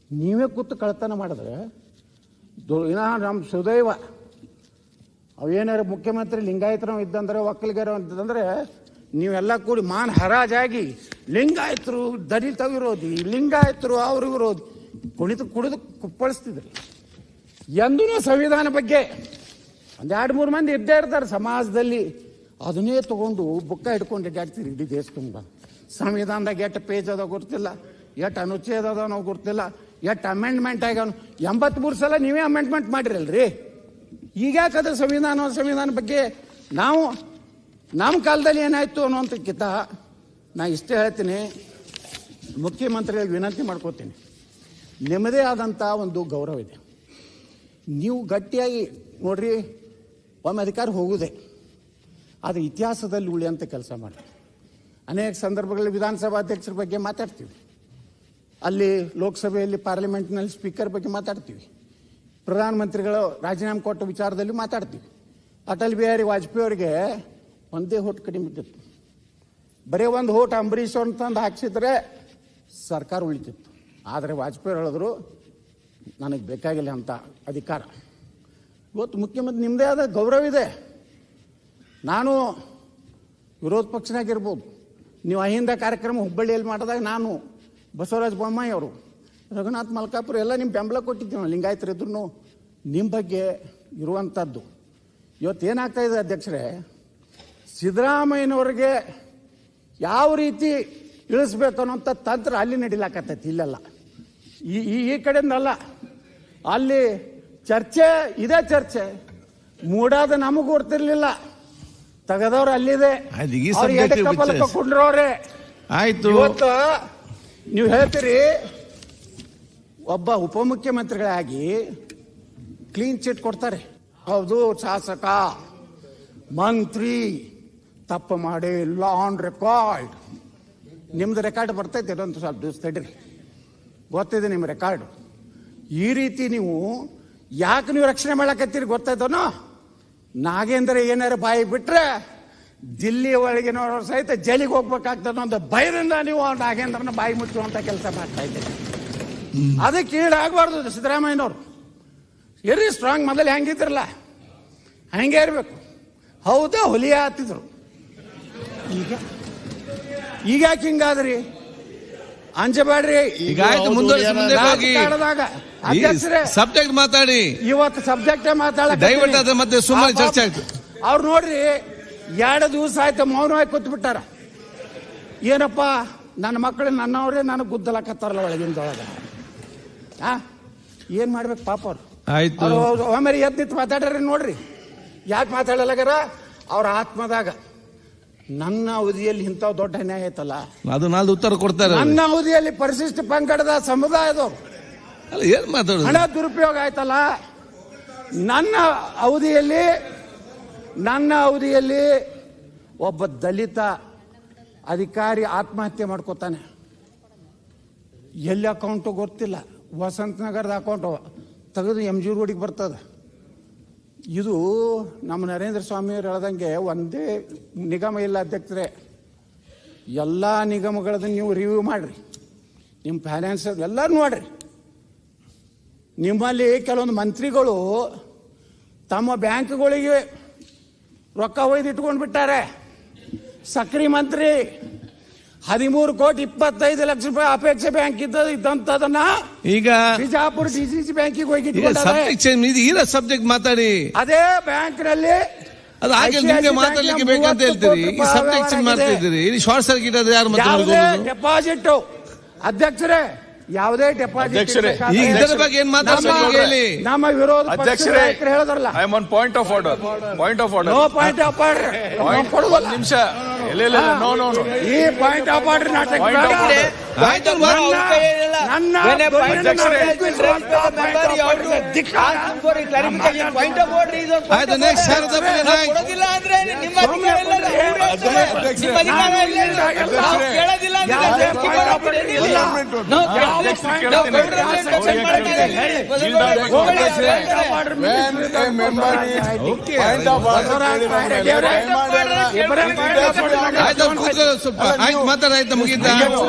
ನೀವೇ ಕೂತು ಕಳ್ತನ ಮಾಡಿದ್ರೆ ನಮ್ಮ ಸುದೈವ ಅವೇನಾರು ಮುಖ್ಯಮಂತ್ರಿ ಲಿಂಗಾಯತರು ಇದ್ದಂದ್ರೆ ಒಕ್ಕಲಿಗರು ಅಂತಂದ್ರೆ ನೀವೆಲ್ಲ ಕೂಡಿ ಮಾನ್ ಹರಾಜಾಗಿ ಲಿಂಗಾಯತರು ದಲಿತ ವಿರೋಧಿ, ಲಿಂಗಾಯತರು ಅವ್ರ ವಿರೋಧಿ ಕುಡಿದು ಕುಪ್ಪಳಿಸ್ತಿದ್ರಿ. ಎಂದೂ ಸಂವಿಧಾನ ಬಗ್ಗೆ 2-3 ಮಂದಿ ಇದ್ದೇ ಇರ್ತಾರೆ ಸಮಾಜದಲ್ಲಿ, ಅದನ್ನೇ ತಗೊಂಡು ಬುಕ್ಕ ಹಿಡ್ಕೊಂಡು ಅಡ್ಡಾಡ್ತೀರಿ ಇಡೀ ದೇಶ ತುಂಬ. ಸಂವಿಧಾನದಾಗ ಎಷ್ಟು ಪೇಜ್ ಅದ ಗೊತ್ತಿಲ್ಲ, ಎಷ್ಟು ಅನುಚ್ಛೇದ ಅದ ನಾವು ಗೊತ್ತಿಲ್ಲ, ಎಷ್ಟು ಅಮೆಂಡ್ಮೆಂಟ್ ಆಗ್ಯಾವ? 83 ಸಲ ನೀವೇ ಅಮೆಂಡ್ಮೆಂಟ್ ಮಾಡಿರಲ್ರಿ. ಈಗ ಯಾಕಂದ್ರೆ ಸಂವಿಧಾನ ಬಗ್ಗೆ ನಾವು ನಮ್ಮ ಕಾಲದಲ್ಲಿ ಏನಾಯ್ತು ಅನ್ನೋಂಥಕ್ಕಿಂತ ನಾ ಇಷ್ಟೇ ಹೇಳ್ತೀನಿ, ಮುಖ್ಯಮಂತ್ರಿಗಳಿಗೆ ವಿನಂತಿ ಮಾಡ್ಕೋತೀನಿ, ನಿಮ್ಮದೇ ಆದಂಥ ಒಂದು ಗೌರವ ಇದೆ. ನೀವು ಗಟ್ಟಿಯಾಗಿ ನೋಡ್ರಿ, ಒಮ್ಮೆ ಅಧಿಕಾರ ಹೋಗುದೇ ಅದು ಇತಿಹಾಸದಲ್ಲಿ ಉಳಿಯಂಥ ಕೆಲಸ ಮಾಡಿ. ಅನೇಕ ಸಂದರ್ಭಗಳಲ್ಲಿ ವಿಧಾನಸಭಾಧ್ಯಕ್ಷರ ಬಗ್ಗೆ ಮಾತಾಡ್ತೀವಿ, ಅಲ್ಲಿ ಲೋಕಸಭೆಯಲ್ಲಿ ಪಾರ್ಲಿಮೆಂಟ್ನಲ್ಲಿ ಸ್ಪೀಕರ್ ಬಗ್ಗೆ ಮಾತಾಡ್ತೀವಿ, ಪ್ರಧಾನಮಂತ್ರಿಗಳು ರಾಜೀನಾಮೆ ಕೊಟ್ಟ ವಿಚಾರದಲ್ಲಿ ಮಾತಾಡ್ತೀವಿ. ಅಟಲ್ ಬಿಹಾರಿ ವಾಜಪೇಯಿ ಅವರಿಗೆ ಒಂದೇ ಹೋಟ್ ಕಡಿಮೆ ಇದ್ದಿತ್ತು, ಬರೀ ಒಂದು ಹೋಟ್ ಅಂಬರೀಷ್ ಅಂತಂದು ಹಾಕ್ಸಿದ್ರೆ ಸರ್ಕಾರ ಉಳಿತಿತ್ತು. ಆದರೆ ವಾಜಪೇಯಿ ಹೇಳಿದ್ರು ನನಗೆ ಬೇಕಾಗಿಲ್ಲ ಅಂತ ಅಧಿಕಾರ. ಇವತ್ತು ಮುಖ್ಯಮಂತ್ರಿ ನಿಮ್ಮದೇ ಆದ ಗೌರವ ಇದೆ. ನಾನು ವಿರೋಧ ಪಕ್ಷನಾಗಿರ್ಬೋದು, ನೀವು ಅಹಿಂದ ಕಾರ್ಯಕ್ರಮ ಹುಬ್ಬಳ್ಳಿಯಲ್ಲಿ ಮಾಡಿದಾಗ ನಾನು, ಬಸವರಾಜ ಬೊಮ್ಮಾಯಿ ಅವರು, ರಘುನಾಥ್ ಮಲ್ಕಾಪುರ ಎಲ್ಲ ನಿಮ್ಮ ಬೆಂಬಲ ಕೊಟ್ಟಿದ್ದೀವಿ. ಲಿಂಗಾಯತರು ಇದ್ರೂ ನಿಮ್ಮ ಬಗ್ಗೆ ಇರುವಂಥದ್ದು ಇವತ್ತು ಏನಾಗ್ತಾ ಇದೆ ಅಧ್ಯಕ್ಷರೇ, ಸಿದ್ದರಾಮಯ್ಯನವ್ರಿಗೆ ಯಾವ ರೀತಿ ಇಳಿಸ್ಬೇಕು ಅನ್ನೋಂಥ ತಂತ್ರ ಅಲ್ಲಿ ನಡಿಲಾಕತ್ತೈತಿ. ಇಲ್ಲೆಲ್ಲ ಈ ಕಡೆಯಿಂದಲ್ಲ, ಅಲ್ಲಿ ಚರ್ಚೆ ಇದೇ ಚರ್ಚೆ. ಮೂಡಾದ ನಮಗೂ ಗೊತ್ತಿರಲಿಲ್ಲ, ತೆಗೆದವ್ರು ಅಲ್ಲಿದೆ, ಕೊಂಡ್ರವ್ರೆ. ಆಯ್ತು, ಇವತ್ತು ನೀವು ಹೇಳ್ತೀರಿ ಒಬ್ಬ ಉಪಮುಖ್ಯಮಂತ್ರಿಗಳಾಗಿ ಕ್ಲೀನ್ ಚಿಟ್ ಕೊಡ್ತಾರೆ. ಹೌದು, ಶಾಸಕ ಮಂತ್ರಿ ತಪ್ಪು ಮಾಡಿ ಲಾ ಆನ್ ರೆಕಾರ್ಡ್. ನಿಮ್ದು ರೆಕಾರ್ಡ್ ಬರ್ತೈತೆ, ಅದೊಂದು ಸ್ವಲ್ಪ ದಿವಸ ತಡ್ರಿ, ಗೊತ್ತಿದೆ ನಿಮ್ಮ ರೆಕಾರ್ಡ್. ಈ ರೀತಿ ನೀವು ಯಾಕೆ ನೀವು ರಕ್ಷಣೆ ಮಾಡಕತ್ತೀರಿ ಗೊತ್ತಾಯ್ತನೋ? ನಾಗೇಂದ್ರ ಏನಾರು ಬಾಯಿ ಬಿಟ್ರೆ ದಿಲ್ಲಿ ಒಳಗಿನವರು ಸಹಿತ ಜೈಲಿಗೆ ಹೋಗ್ಬೇಕಾಗ್ತದೆ ಒಂದು ಭಯದಿಂದ ನೀವು ನಾಗೇಂದ್ರನ ಬಾಯಿ ಮುಚ್ಚುವಂತ ಕೆಲಸ ಮಾಡ್ತಾ ಇದ್ದೀರಿ. ಅದಕ್ಕೆ ಈಡಾಗಬಾರ್ದು ಸಿದ್ದರಾಮಯ್ಯನವರು. ಇರ್ರಿ ಸ್ಟ್ರಾಂಗ್, ಮೊದಲು ಹೆಂಗಿದ್ರಲ್ಲ ಹಂಗೆ ಇರ್ಬೇಕು. ಹೌದಾ, ಹುಲಿಯ ಹತ್ತಿದ್ರು, ಈಗ ಯಾಕೆ ಹಿಂಗಾದ್ರಿ? ಅಂಜಬೇಡ್ರಿ. ಈಗ ಆಯ್ತು, ಸಬ್ಜೆಕ್ಟ್ ಮಾತಾಡಿ. ಇವತ್ತು ಸಬ್ಜೆಕ್ಟೇ ದಯವಿಟ್ಟು ಅದ್ರ ಮತ್ತೆ ಸುಮ್ಮನೆ ಚರ್ಚೆ ಆಯ್ತು. ಅವ್ರು ನೋಡ್ರಿ 2 ದಿವಸ ಆಯ್ತು ಮೌನವಾಗಿ ಕೂತ್ ಬಿಟ್ಟಾರ. ಏನಪ್ಪ, ನನ್ನ ಮಕ್ಕಳು ನನ್ನವರೇ ನನಗೆ ಗುದ್ದಲಕತ್ತಾರಲ್ಲ ಒಳಗಿಂದೊಳಗ. ಏನ್ ಮಾಡ್ಬೇಕು ಪಾಪ ಅವ್ರು. ಆಯ್ತು, ಒಮ್ಮೆ ಎದ್ದು ನಿಂತು ಮಾತಾಡ್ರಿ. ನೋಡ್ರಿ ಯಾಕೆ ಮಾತಾಡಲಾಗ್ಯಾರ? ಅವ್ರ ಆತ್ಮದಾಗ ನನ್ನ ಅವಧಿಯಲ್ಲಿ ಇಂಥ ದೊಡ್ಡ ಅನ್ಯಾಯ ಆಯ್ತಲ್ಲ, ಅದು ನಾಲ್ಕು ಉತ್ತರ ಕೊಡ್ತಾರೆ. ನನ್ನ ಅವಧಿಯಲ್ಲಿ ಪರಿಶಿಷ್ಟ ಪಂಗಡದ ಸಮುದಾಯದವರು ಏನ್ ಮಾತಾಡೋದು, ಹಣ ದುರುಪಯೋಗ ಆಯ್ತಲ್ಲ, ನನ್ನ ಅವಧಿಯಲ್ಲಿ ಒಬ್ಬ ದಲಿತ ಅಧಿಕಾರಿ ಆತ್ಮಹತ್ಯೆ ಮಾಡ್ಕೋತಾನೆ. ಎಲ್ಲಿ ಅಕೌಂಟು ಗೊತ್ತಿಲ್ಲ, ವಸಂತ ನಗರದ ಅಕೌಂಟ್ ತೆಗೆದು MG ರೋಡಿಗೆ ಬರ್ತದೆ. ಇದು ನಮ್ಮ ನರೇಂದ್ರ ಸ್ವಾಮಿಯವರು ಹೇಳ್ದಂಗೆ ಒಂದೇ ನಿಗಮ ಇಲ್ಲ ಅಧ್ಯಕ್ಷರೇ, ಎಲ್ಲ ನಿಗಮಗಳನ್ನ ನೀವು ರಿವ್ಯೂ ಮಾಡ್ರಿ, ನಿಮ್ಮ ಫೈನಾನ್ಸ್ ಎಲ್ಲರೂ ನೋಡ್ರಿ. ನಿಮ್ಮಲ್ಲಿ ಕೆಲವೊಂದು ಮಂತ್ರಿಗಳು ತಮ್ಮ ಬ್ಯಾಂಕ್ಗಳಿಗೆ ರೊಕ್ಕ ಒಯ್ದು ಇಟ್ಕೊಂಡು ಬಿಟ್ಟಾರೆ. ಸಕ್ರಿ ಮಂತ್ರಿ 13 ಕೋಟಿ 25 ಲಕ್ಷ ರೂಪಾಯಿ ಅಪೇಕ್ಷೆ ಬ್ಯಾಂಕ್ ಇದ್ದಂತದನ್ನ ಈಗ ಬಿಜಾಪುರ DCC ಬ್ಯಾಂಕಿಗೆ ಹೋಗಿ ಸಬ್ಜೆಕ್ಟ್ ಮಾತಾಡಿ. ಅದೇ ಬ್ಯಾಂಕ್ ನಲ್ಲಿ ಅದು ಹಾಗೆ ನಿಮ್ಗೆ ಮಾತಾಡ್ಲಿಕ್ಕೆ ಬೇಕಂತ ಹೇಳ್ತೀರಿ, ಈ ಸಬ್ಜೆಕ್ಟ್ ಮಾಡ್ತಿದ್ದೀರಿ. ಇಲ್ಲಿ ಶಾರ್ಟ್ ಸರ್ಕ್ಯೂಟ್ ಅದು ಯಾರು ಡೆಪಾಸಿಟ್ ಅಧ್ಯಕ್ಷರೇ, ಯಾವುದೇ ಡೆಪಾಸಿಟ್ ಈಗ ಇದರ ಬಗ್ಗೆ ಏನ್ ಮಾತಾಡ್ಬೇಕು ಹೇಳಿ. ನಮ್ಮ ವಿರೋಧ ಅಧ್ಯಕ್ಷರೇ ಹೇಳಿದ್ರಲ್ಲ, I am on point of order. No point of order. ಒಂದು ನಿಮಿಷ, ನೋ ಈ ಪಾಯಿಂಟ್ ಆಫ್ ಆರ್ಡರ್ ನಾಟಕ ಆಯ್ತು. ನೆಕ್ಸ್ಟ್ ಶಾರದಾ ಮಾತಾಡಾಯ್ತು, ಮುಗಿತಾ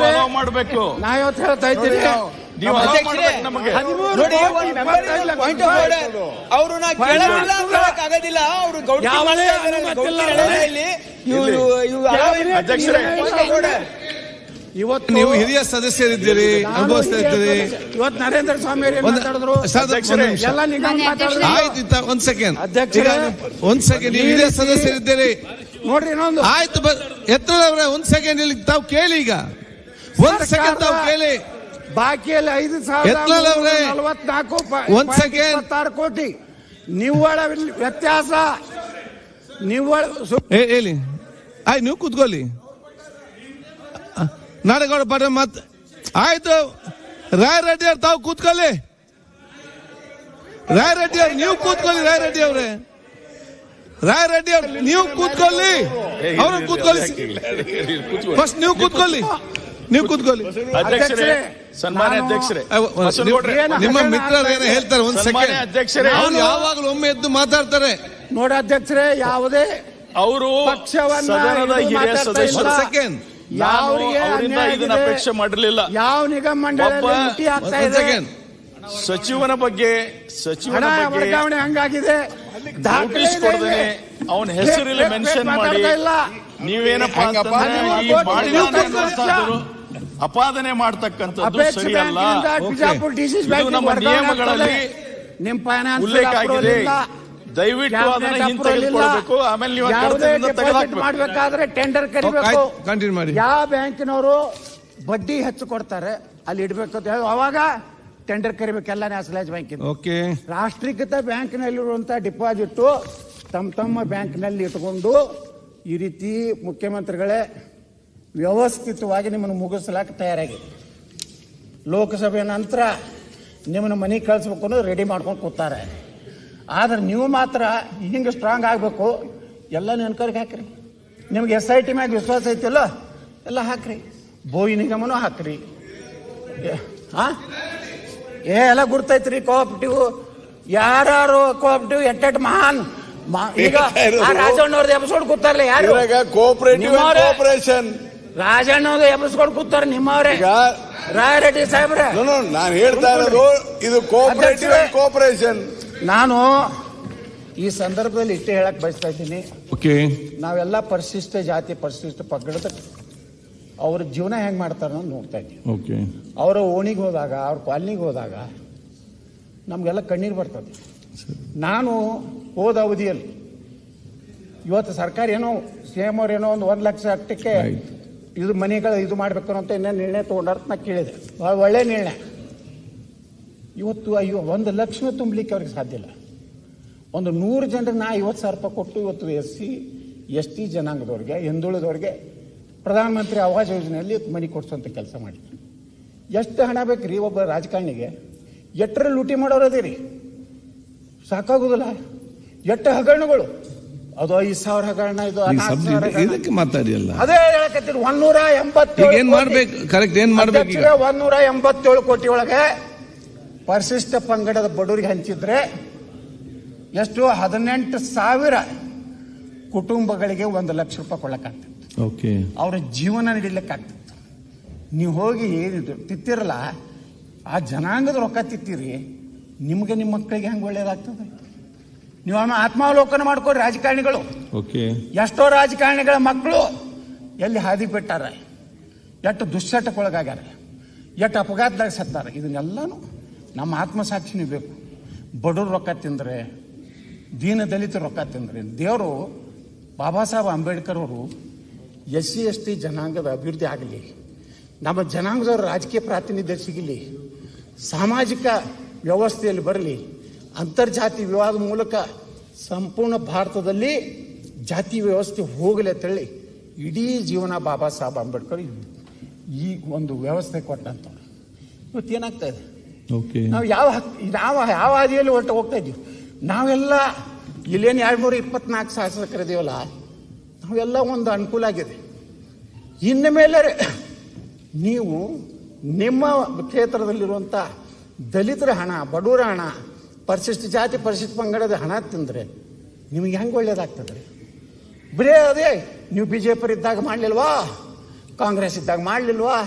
ಮಾಡಬೇಕು. ನಾ ಇವತ್ತು ಹೇಳ್ತಾ ಇದ್ದೀನಿ, ಅವರು ಆಗೋದಿಲ್ಲ. ಅವರು ಇವತ್ತು ನೀವು ಹಿರಿಯ ಸದಸ್ಯರಿದ್ದೀರಿ, ಅನುಭವಿಸ್ತಾ ಇದ್ದೀರಿ. ಇವತ್ತು ನರೇಂದ್ರ ಸ್ವಾಮಿ ಮಾತಾಡಿದ್ರು, ಎಲ್ಲ ನಿಗಮ ಮಾತಾಡಿದ್ರು. ಆಯ್ತು, ಒಂದ್ ಸೆಕೆಂಡ್ ನೀವು ಹಿರಿಯ ಸದಸ್ಯರಿದ್ದೀರಿ ನೋಡ್ರಿ. ಇನ್ನೊಂದು ಆಯ್ತು, ಎತ್ತರವ್ರೆ ಒಂದ್ ಸೆಕೆಂಡ್ ಇಲ್ಲಿ ತಾವು ಕೇಳಿ. ಈಗ ಒಂದ್ ಸೆಕೆಂಡ್ ತಾವು ಕೇಳಿ. ಬಾಕಿಯಲ್ಲಿ ಯತ್ನಾಳ್ ಅವ್ರೆ, 5,044 ಒಂದ್ ಸೆಕೆಂಡ್. 26 ಕೋಟಿ ನಿವ್ವಳ ವ್ಯತ್ಯಾಸ. ನಿವ್ವಳ ಹೇಳಿ. ನೀವು ಕೂತ್ಕೊಳ್ಳಿ. ನಾಡಗೌಡ ಪಾಟೀಲ್ ಮತ್ ಆಯ್ತು. ರಾಯ್ ರೆಡ್ಡಿ ಅವ್ರು ತಾವು ಕೂತ್ಕೊಳ್ಳಿ. ರಾಯ್ ರೆಡ್ಡಿ ಅವ್ರು ನೀವು ಕೂತ್ಕೊಳ್ಳಿ. ರಾಯ್ ರೆಡ್ಡಿ ಅವ್ರೆ, ರಾಯ್ ರೆಡ್ಡಿ ಅವ್ರು ನೀವು ಕೂತ್ಕೊಳ್ಳಿ. ಅವ್ರ ಕೂತ್ಕೊಳ್ಳಿ. ಫಸ್ಟ್ ನೀವು ಕೂತ್ಕೊಳ್ಳಿ. ನೀವು ಕೂತ್ಕೊಳ್ಳಿ. ಅಧ್ಯಕ್ಷರೇ, ಸನ್ಮಾನ್ಯ ಅಧ್ಯಕ್ಷರೇ, ನಿಮ್ಮ ಮಿತ್ರರು ಏನೋ ಹೇಳ್ತಾರೆ. ಒಂದ್ ಸೆಕೆಂಡ್ ಅಧ್ಯಕ್ಷರೇ, ಅವ್ರು ಯಾವಾಗಲೂ ಒಮ್ಮೆ ಎದ್ದು ಮಾತಾಡ್ತಾರೆ. ನೋಡಿ ಅಧ್ಯಕ್ಷರೇ, ಯಾವುದೇ ಅವರು ಸದನದ ಹಿರಿಯ ಸದಸ್ಯರು. ಸೆಕೆಂಡ್ ಅವರಿಂದ ಇದನ್ನ ಅಪೇಕ್ಷೆ ಮಾಡಿರಲಿಲ್ಲ. ಯಾವ ನಿಗಮ ಮಂಡಳಿ ಸಚಿವನ ಬಗ್ಗೆ ವರ್ಗಾವಣೆ ಹಂಗಾಗಿದೆ. ನೋಟಿಸ್ ಕೊಡದೇನೆ ಅವನ ಹೆಸರಲ್ಲಿ ಮೆನ್ಷನ್ ಮಾಡಿ ನೀವೇನಪ್ಪಾ ಈ ಮಾಡಿದ ಅಪಾದನೆ ಮಾಡ್ತಕ್ಕಂಥದ್ದು ಸರಿಯಲ್ಲ. ಇದು ನಮ್ಮ ನಿಯಮಗಳಲ್ಲಿ ಉಲ್ಲೇಖ ಆಗಿದೆ. ದಯವಿಟ್ಟು ಅದನ್ನ ಹಿಂತೆಗೆದುಕೊಳ್ಬೇಕು. ಆಮೇಲೆ ನೀವು ಮಾಡ್ಬೇಕಾದ್ರೆ ಟೆಂಡರ್ ಕರಿಬೇಕು. ಕಂಟಿನ್ಯೂ ಮಾಡಿ. ಯಾವ ಬ್ಯಾಂಕಿನವರು ಬಡ್ಡಿ ಹೆಚ್ಚು ಕೊಡ್ತಾರೆ ಅಲ್ಲಿ ಇಡ್ಬೇಕು ಅಂತ ಹೇಳಿ ಅವಾಗ ಟೆಂಡರ್ ಕರಿಬೇಕೆಲ್ಲ ನ್ಯಾಷನಲೈಸ್ ಬ್ಯಾಂಕಿನ. ಓಕೆ. ರಾಷ್ಟ್ರೀಕೃತ ಬ್ಯಾಂಕಿನಲ್ಲಿರುವಂತಹ ಡಿಪಾಸಿಟ್ ತಮ್ಮ ಬ್ಯಾಂಕ್ನಲ್ಲಿ ಇಟ್ಕೊಂಡು ಈ ರೀತಿ ಮುಖ್ಯಮಂತ್ರಿಗಳೇ ವ್ಯವಸ್ಥಿತವಾಗಿ ನಿಮ್ಮನ್ನು ಮುಗಿಸ್ಲಾಕ ತಯಾರಾಗಿದೆ. ಲೋಕಸಭೆ ನಂತರ ನಿಮ್ಮನ್ನು ಮನೆಗೆ ಕಳಿಸ್ಬೇಕು ಅನ್ನೋದು ರೆಡಿ ಮಾಡ್ಕೊಂಡು ಕೂತಾರೆ. ಆದ್ರೆ ನೀವು ಮಾತ್ರ ಹಿಂಗೆ ಸ್ಟ್ರಾಂಗ್ ಆಗಬೇಕು. ಎಲ್ಲ ನೆನ್ಕರಿಗೆ ಹಾಕ್ರಿ. ನಿಮ್ಗೆ SIT ಮ್ಯಾಗ ವಿಶ್ವಾಸ ಐತಿಲ್ಲ, ಎಲ್ಲ ಹಾಕ್ರಿ. ಬೋಯಿ ನಿಗಮನೂ ಹಾಕ್ರಿ. ಎಲ್ಲ ಗುರ್ತೈತ್ರಿ. ಕೋಆಪರೇಟಿವ್ ಯಾರು ಕೋಆಪರೇಟಿವ್ ಎಟ್ಟೆಟ್ ಮಹಾನ್ ಈಗ ರಾಜಣ್ಣವ್ರದ್ದು ಎಬ್ಸ್ಕೊಂಡು ಕೂತಾರಲ್ಲ ಯಾರು ಕೋಆಪರೇಷನ್ ರಾಜಣ್ಣವ್ರದ್ದು ಎಬ್ಸ್ಕೊಂಡು ಕೂತಾರ ನಿಮ್ಮವ್ರೆ ರಾಯರೆಡ್ಡಿ ಸಾಹೇಬ್ರೆ. ನಾನು ಹೇಳ್ತಾ ಇರೋದು ಇದು ಕೋಆಪರೇಟಿವ್ ಕೋಆಪರೇಷನ್. ನಾನು ಈ ಸಂದರ್ಭದಲ್ಲಿ ಇಷ್ಟೇ ಹೇಳಕ್ ಬಯಸ್ತಾ ಇದ್ದೀನಿ. ನಾವೆಲ್ಲ ಪರಿಶಿಷ್ಟ ಜಾತಿ ಪರಿಶಿಷ್ಟ ಪಂಗಡದ ಅವ್ರ ಜೀವನ ಹೆಂಗ್ ಮಾಡ್ತಾರ ಅನ್ನೋದು ನೋಡ್ತಾ ಇದ್ದೀವಿ. ಅವರ ಓಣಿಗೆ ಹೋದಾಗ ಅವ್ರ ಕಾಲನಿಗೆ ಹೋದಾಗ ನಮ್ಗೆಲ್ಲ ಕಣ್ಣೀರು ಬರ್ತದೆ. ನಾನು ಹೋದ ಅವಧಿಯಲ್ಲಿ ಇವತ್ತು ಸರ್ಕಾರ ಏನೋ CM ಅವ್ರು ಏನೋ 1 ಲಕ್ಷ ಅಷ್ಟಕ್ಕೆ ಇದು ಮನೆಗಳು ಇದು ಮಾಡ್ಬೇಕು ಅಂತ ಇನ್ನೇನು ನಿರ್ಣಯ ತಗೊಂಡಾರ ನಾ ಕೇಳಿದೆ. ಭಾಳ ಒಳ್ಳೆ ನಿರ್ಣಯ. ಇವತ್ತು 1 ಲಕ್ಷ ತುಂಬಲಿಕ್ಕೆ ಅವ್ರಿಗೆ ಸಾಧ್ಯ ಇಲ್ಲ. ಒಂದು 100 ಜನರಿಗೆ ನಾ 50,000 ರೂಪಾಯಿ ಕೊಟ್ಟು ಇವತ್ತು SC ST ಜನಾಂಗದವ್ರಿಗೆ ಹಿಂದುಳಿದವ್ರಿಗೆ ಪ್ರಧಾನಮಂತ್ರಿ ಆವಾಸ್ ಯೋಜನೆಯಲ್ಲಿ ಮನೆ ಕೊಡಿಸುವಂಥ ಕೆಲಸ ಮಾಡಿದ್ರು. ಎಷ್ಟು ಹಣ ಬೇಕ್ರಿ ಒಬ್ಬ ರಾಜಕಾರಣಿಗೆ? ಎಟ್ಟರ ಲೂಟಿ ಮಾಡೋರದಿರಿ ಸಾಕಾಗುದಿಲ್ಲ. ಎಷ್ಟು ಹಗರಣಗಳು, ಅದು 5,000 ಹಗರಣ, ಇದು ಮಾತಾಡಿಯಲ್ಲ. ಅದೇ ಹೇಳಕತ್ತೀರಿ. 187 ಕೋಟಿ ಒಳಗೆ ಪರಿಶಿಷ್ಟ ಪಂಗಡದ ಬಡವರಿಗೆ ಹಂಚಿದ್ರೆ ಎಷ್ಟು 18,000 ಕುಟುಂಬಗಳಿಗೆ 1 ಲಕ್ಷ ರೂಪಾಯಿ ಕೊಳ್ಳಕ್ಕಾಗ್ತದೆ. ಅವ್ರ ಜೀವನ ನಡೀಲಿಕ್ಕಾಗ್ತದೆ. ನೀವು ಹೋಗಿ ತಿತ್ತಿರಲ್ಲ ಆ ಜನಾಂಗದ ರೊಕ್ಕ ತಿತ್ತೀರಿ, ನಿಮ್ಗೆ ನಿಮ್ಮ ಮಕ್ಕಳಿಗೆ ಹೆಂಗೆ ಒಳ್ಳೇದಾಗ್ತದೆ? ನೀವು ಆತ್ಮಾವಲೋಕನ ಮಾಡ್ಕೊರಿ. ರಾಜಕಾರಣಿಗಳು ಎಷ್ಟೋ ರಾಜಕಾರಣಿಗಳ ಮಕ್ಕಳು ಎಲ್ಲಿ ಹಾದಿ ಬಿಟ್ಟಾರ, ಎಷ್ಟು ದುಶ್ಚಟಕ್ಕೊಳಗಾಗ್ಯಾರ, ಎಷ್ಟು ಅಪಘಾತದಾಗ ಸತ್ತಾರ. ಇದನ್ನೆಲ್ಲನೂ ನಮ್ಮ ಆತ್ಮಸಾಕ್ಷಿನೂ ಬೇಕು. ಬಡವ್ರ ರೊಕ್ಕ ತಿಂದರೆ, ದೀನ ದಲಿತರ ರೊಕ್ಕ ತಿಂದರೆ ದೇವರು ಬಾಬಾ ಸಾಹೇಬ್ ಅಂಬೇಡ್ಕರ್ ಅವರು SC ST ಜನಾಂಗದ ಅಭಿವೃದ್ಧಿ ಆಗಲಿ, ನಮ್ಮ ಜನಾಂಗದವರು ರಾಜಕೀಯ ಪ್ರಾತಿನಿಧ್ಯ ಸಿಗಲಿ, ಸಾಮಾಜಿಕ ವ್ಯವಸ್ಥೆಯಲ್ಲಿ ಬರಲಿ, ಅಂತರ್ಜಾತಿ ವಿವಾದ ಮೂಲಕ ಸಂಪೂರ್ಣ ಭಾರತದಲ್ಲಿ ಜಾತಿ ವ್ಯವಸ್ಥೆ ಹೋಗಲಿ ಅಂತೇಳಿ ಇಡೀ ಜೀವನ ಬಾಬಾ ಸಾಹೇಬ್ ಅಂಬೇಡ್ಕರ್ ಈ ಒಂದು ವ್ಯವಸ್ಥೆ ಕೊಟ್ಟಂಥವ್ರು. ಇವತ್ತೇನಾಗ್ತಾ ಇದೆ? ನಾವು ಯಾವ ಹಾದಿಯಲ್ಲಿ ಹೊರಟು ಹೋಗ್ತಾ ಇದ್ದೀವಿ? ನಾವೆಲ್ಲ ಇಲ್ಲೇನು 224 ಶಾಸಕರಿದೀವಲ್ಲ, ನಾವೆಲ್ಲ ಒಂದು ಅನುಕೂಲ ಆಗಿದೆ. ಇನ್ನು ಮೇಲೆ ನೀವು ನಿಮ್ಮ ಕ್ಷೇತ್ರದಲ್ಲಿರುವಂಥ ದಲಿತರ ಹಣ, ಬಡವರ ಹಣ, ಪರಿಶಿಷ್ಟ ಜಾತಿ ಪರಿಶಿಷ್ಟ ಪಂಗಡದ ಹಣ ತಿಂದರೆ ನಿಮಗೆ ಹೆಂಗೆ ಒಳ್ಳೇದಾಗ್ತದೆ? ಬರೇ ಅದೇ ನೀವು BJP ಇದ್ದಾಗ ಮಾಡಲಿಲ್ವಾ, ಕಾಂಗ್ರೆಸ್ ಇದ್ದಾಗ ಮಾಡಲಿಲ್ವಾ?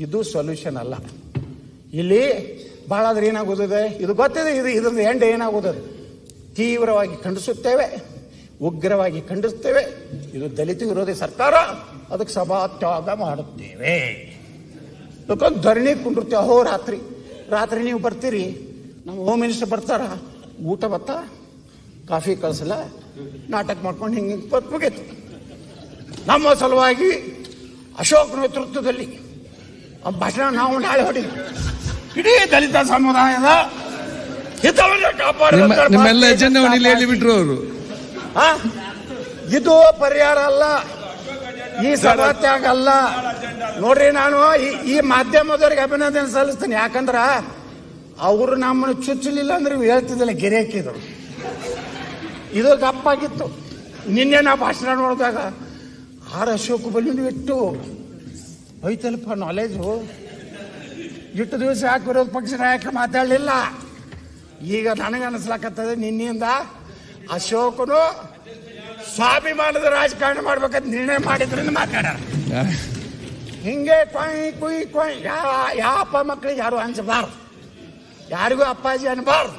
ಇದು ಸೊಲ್ಯೂಷನ್ ಅಲ್ಲ. ಇಲ್ಲಿ ಭಾಳ ಆದ್ರೆ ಏನಾಗೋದಿದೆ ಇದು ಗೊತ್ತಿದೆ. ಇದ್ರದ್ದು ಎಂಡ್ ಏನಾಗೋದಿದೆ ತೀವ್ರವಾಗಿ ಖಂಡಿಸುತ್ತೇವೆ, ಉಗ್ರವಾಗಿ ಖಂಡಿಸ್ತೇವೆ. ಇದು ದಲಿತ ವಿರೋಧಿ ಸರ್ಕಾರ, ಅದಕ್ಕೆ ಸಭಾತ್ಯಾಗ ಮಾಡುತ್ತೇವೆ. ಯಾಕಂದ್ರೆ ಧರಣಿ ಕುಂಡಿರ್ತೇವೆ ಅಹೋರಾತ್ರಿ. ರಾತ್ರಿ ನೀವು ಬರ್ತೀರಿ, ನಮ್ಮ ಹೋಮ್ ಮಿನಿಸ್ಟರ್ ಬರ್ತಾರ, ಊಟ ಬತ್ತಾ, ಕಾಫಿ ಕಳಿಸಲ್ಲ, ನಾಟಕ ಮಾಡ್ಕೊಂಡು ಹಿಂಗೆ ಮುಗೀತು. ನಮ್ಮ ಸಲುವಾಗಿ ಅಶೋಕ್ ನೇತೃತ್ವದಲ್ಲಿ ಭಾಷಣ ನಾವು ನಾಳೆ ಹೊಡಿ ಇಡೀ ದಲಿತ ಸಮುದಾಯದ ಹಿತವನ್ನು ಕಾಪಾಡುವ ನಿಮ್ಮೆಲ್ಲ ಎಜೆಂಡವನ್ನು ಇಲ್ಲಿ ಹೇಳಿಬಿಟ್ರು ಅವರು. ಇದು ಪರಿಹಾರ ಅಲ್ಲ, ಈ ಸಭಾತ್ಯಾಗ ಅಲ್ಲ. ನೋಡ್ರಿ, ನಾನು ಈ ಮಾಧ್ಯಮದವ್ರಿಗೆ ಅಭಿನಂದನೆ ಸಲ್ಲಿಸ್ತೀನಿ. ಯಾಕಂದ್ರ ಅವರು ನಮ್ಮನ್ನು ಚುಚ್ಚಲಿಲ್ಲ ಅಂದ್ರೆ ಹೇಳ್ತಿದ್ದಿಲ್ಲ, ಗೆರೆ ಹಾಕಿದ್ರು. ಇದು ಗಪ್ಪಾಗಿತ್ತು. ನಿನ್ನೆ ನಾ ಭಾಷಣ ನೋಡಿದಾಗ ಆರ್ ಅಶೋಕ್ ಬಲ್ಲಿ ಇಟ್ಟು ಐತಲ್ಪ ನಾಲೆಜು. ಇಟ್ಟು ದಿವಸ ಯಾಕೆ ವಿರೋಧ ಪಕ್ಷ ನಾಯಕರು ಮಾತಾಡಲಿಲ್ಲ. ಈಗ ನನಗೆ ಅನಿಸ್ಲಾಕತ್ತದೆ ನಿನ್ನೆಯಿಂದ ಅಶೋಕನು ಸ್ವಾಭಿಮಾನದ ರಾಜಕಾರಣ ಮಾಡ್ಬೇಕಂತ ನಿರ್ಣಯ ಮಾಡಿದ್ರಿಂದ ಮಾತಾಡ್ಯಾರ. ಹಿಂಗೆ ಕೊಯ್ ಯಾವ ಅಪ್ಪ ಮಕ್ಕಳಿಗೆ ಯಾರು ಅನ್ಸಬಾರ್ದು, ಯಾರಿಗೂ ಅಪ್ಪಾಜಿ ಅನ್ಬಾರ್ದು.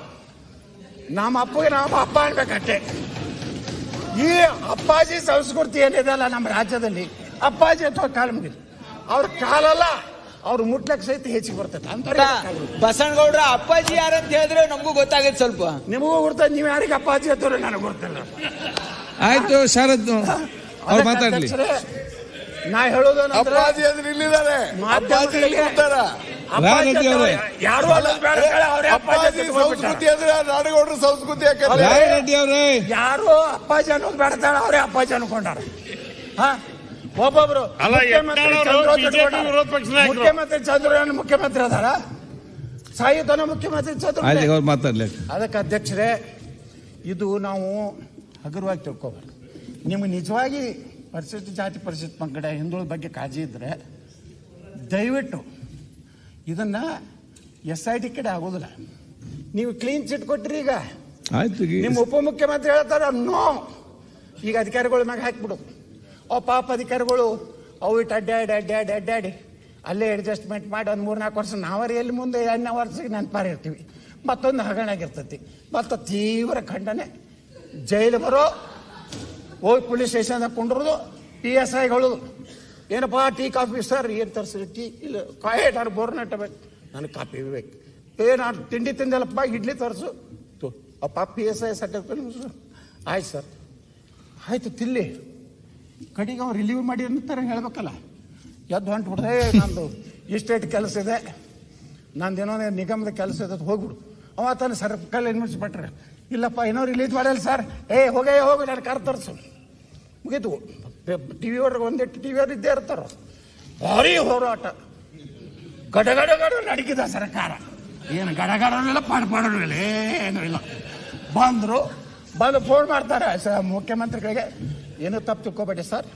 ನಮ್ಮ ಅಪ್ಪಗೆ ನಮ್ಮ ಅಪ್ಪ ಅನ್ಬೇಕಷ್ಟೇ. ಈ ಅಪ್ಪಾಜಿ ಸಂಸ್ಕೃತಿ ಏನಿದೆ ಅಲ್ಲ ನಮ್ಮ ರಾಜ್ಯದಲ್ಲಿ, ಅಪ್ಪಾಜಿ ಅಥವಾ ಕಾಲು ಮುಗಿದು ಅವ್ರ ಕಾಲಲ್ಲ, ಅವ್ರು ಮುಟ್ಲಕ್ಕೆ ಸಹಿತ ಹೆಚ್ಚಿಗೆ ಬರ್ತೈತೆ ಅಂತ. ಬಸನಗೌಡ್ರ ಅಪ್ಪಾಜಿ ಯಾರಂತ ಹೇಳಿದ್ರೆ ನಮಗೂ ಗೊತ್ತಾಗೈತೆ ಸ್ವಲ್ಪ. ನಿಮಗೂ ಗುರ್ತದೆ, ನೀವು ಯಾರಿಗೆ ಅಪ್ಪಾಜಿ ಅಥವಾ ನನಗೆ ಗೊತ್ತಿಲ್ಲ. ಆಯ್ತು ಶರದ್ ಅವ್ರು ಮಾತಾಡ್ಲಿ. ನಾ ಹೇಳೋದು ಅಪ್ಪಾಜಿ ಅಂದ್ರೆ ಇಲ್ಲಿದ್ದಾರೆ, ಯಾರು ಅಪ್ಪಾಜಿ ಸಂಸ್ಕೃತಿ ಅಂದ್ರೆ ನಾಡಗೌಡರ ಸಂಸ್ಕೃತಿ. ರೆಡ್ಡಿ ಅವರೇ, ಯಾರು ಅಪ್ಪಾಜಿ ಅನ್ನೋದು ಬೇಡತಾಳ, ಅವರೇ ಅಪ್ಪಾಜಿ ಅನ್ಕೊಂಡಾರ. ಒಬ್ಬೊಬ್ರು ಮುಖ್ಯಮಂತ್ರಿ ಚಂದ್ರಯ್ಯ ಮುಖ್ಯಮಂತ್ರಿ ಅದಾರ, ಸಾಯುಧನ ಮುಖ್ಯಮಂತ್ರಿ ಚಂದ್ರ. ಅವ್ರು ಮಾತಾಡ್ಲಿ. ಅದಕ್ಕೆ ಅಧ್ಯಕ್ಷರೇ, ಇದು ನಾವು ಹಗುರವಾಗಿ ತಿಳ್ಕೊಬಾರ್ದು. ನಿಮ್ಗೆ ನಿಜವಾಗಿ ಪರಿಶಿಷ್ಟ ಜಾತಿ ಪರಿಶಿಷ್ಟ ಪಂಗಡ ಹಿಂದುಳಿದ ಬಗ್ಗೆ ಕಾಳಜಿ ಇದ್ರೆ ದಯವಿಟ್ಟು ಇದನ್ನ SIT ಕಡೆ ಆಗೋದಿಲ್ಲ. ನೀವು ಕ್ಲೀನ್ ಚಿಟ್ ಕೊಟ್ರಿ. ಈಗ ಆಯ್ತು, ನಿಮ್ಮ ಉಪಮುಖ್ಯಮಂತ್ರಿ ಹೇಳ್ತಾರ ನೋ, ಈಗ ಅಧಿಕಾರಿಗಳ ಮ್ಯಾಗ ಹಾಕ್ಬಿಡು. ಅವು ಪಾಪ ಅಧಿಕಾರಿಗಳು ಅವು ಇಟ್ಟು ಅಡ್ಡಾಡಿ ಅಲ್ಲೇ ಅಡ್ಜಸ್ಟ್ಮೆಂಟ್ ಮಾಡಿ ಒಂದು 3-4 ವರ್ಷ ನಾವರಿ ಎಲ್ಲಿ ಮುಂದೆ 2ನೇ ವರ್ಷಕ್ಕೆ ನೆನಪಾರಿರ್ತೀವಿ. ಮತ್ತೊಂದು ಹಗರಣಾಗಿರ್ತೈತಿ. ಮತ್ತು ತೀವ್ರ ಖಂಡನೆ, ಜೈಲು ಬರೋ, ಹೋಗಿ ಪೊಲೀಸ್ ಸ್ಟೇಷನ್ದಾಗ ಕುಂಡ್ರದು, PSIಗಳು ಏನಪ್ಪ ಟೀ ಕಾಫಿ ಸರ್ ಏನು ತರಿಸಿ ಟೀ ಇಲ್ಲ ಕಾಯಿ ನಾನು ಬೋರ್ನಟ್ ಬೇಕು, ನನಗೆ ಕಾಫಿ ಬೇಕು. ನಾನು ತಿಂಡಿ ತಿಂದಲ್ಲಪ್ಪ ಇಡ್ಲಿ ತರಿಸು, ಅಪ್ಪ PSI ಸರ್ಟಿಫಿಕೇಟ್. ಆಯ್ತು ಸರ್, ಆಯ್ತು ತಿಲ್ಲಿ. ಕಡೆಗೆ ಅವ್ರು ರಿಲೀವ್ ಮಾಡಿ ಅಂತಾರೆ ಹೇಳ್ಬೇಕಲ್ಲ. ಎದ್ದು ಹೊಂಟ್ಬಿಡ್ದೆ, ನಂದು ಇಸ್ಟೇಟ್ ಕೆಲಸ ಇದೆ, ನಂದೇನೋ ನಿಗಮದ ಕೆಲಸ ಇದೆ, ಹೋಗ್ಬಿಡು. ಅವ ತಾನು ಸರ್ಕಲ್ ಇನ್ವೆಸ್ಟ್ಮೆಂಟ್ರೆ ಇಲ್ಲಪ್ಪ ಏನೋ ರಿಲೀಸ್ ಮಾಡಲ್ಲ ಸರ್. ಹೋಗಿ ನಾನು ಕಾರ್ ತರಿಸು, ಮುಗೀತು. TV ಅವ್ರಿಗೆ ಒಂದಿಟ್ಟು TV ಅವ್ರು ಇದ್ದೇ ಇರ್ತಾರ. ಭಾರಿ ಹೋರಾಟ, ಗಡಗಡ ನಡಕಿದ ಸರ್ಕಾರ. ಏನು ಗಡಗಡನೂ ಪಾಡೋನು ಇಲ್ಲ, ಏನೂ ಇಲ್ಲ. ಬಂದು ಫೋನ್ ಮಾಡ್ತಾರೆ ಮುಖ್ಯಮಂತ್ರಿಗಳಿಗೆ, ಏನೂ ತಪ್ಪು ತಿಳ್ಕೊಬೇಡಿ ಸರ್,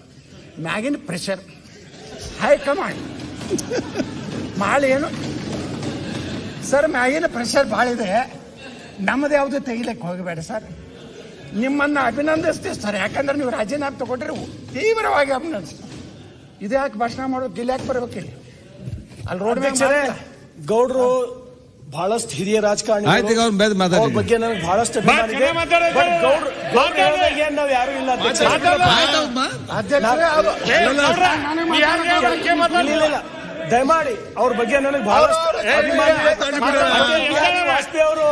ಮ್ಯಾಗಿನ ಪ್ರೆಷರ್ ಹೈಕಮಾಂಡ್ ಭಾಳ ಏನು ಸರ್, ಮ್ಯಾಗಿನ ಪ್ರೆಷರ್ ಭಾಳ ಇದೆ, ನಮ್ಮದು ಯಾವುದು ತೆಗಿಲಿಕ್ಕೆ ಹೋಗಬೇಡಿ ಸರ್. ನಿಮ್ಮನ್ನು ಅಭಿನಂದಿಸ್ತೀವಿ ಸರ್, ಯಾಕಂದ್ರೆ ನೀವು ರಾಜೀನಾಮೆ ತಗೊಂಡ್ರೆ ತೀವ್ರವಾಗಿ ಅಭಿನಂದಿಸ್ತೀವಿ. ಇದು ಯಾಕೆ ಭಾಷಣ ಮಾಡೋದು, ಇಲ್ಲಿ ಯಾಕೆ ಬರ್ಬೇಕಿಲ್ಲ? ಅಲ್ಲಿ ರೋಡ್ ಮೇಲೆ ಗೌಡ್ರು ಬಹಳಷ್ಟು ಹಿರಿಯ ರಾಜಕಾರಣಿ, ಅವ್ರ ಬಗ್ಗೆ ನನಗೆ ಬಹಳಷ್ಟು ನಾವು ಯಾರು ಇಲ್ಲ. ದಯಮಾಡಿ ಅವ್ರ ಬಗ್ಗೆ ನನಗೆ ಬಹಳಷ್ಟು ಅಭಿಮಾನ. ವಾಜಪೇಯಿ ಅವರು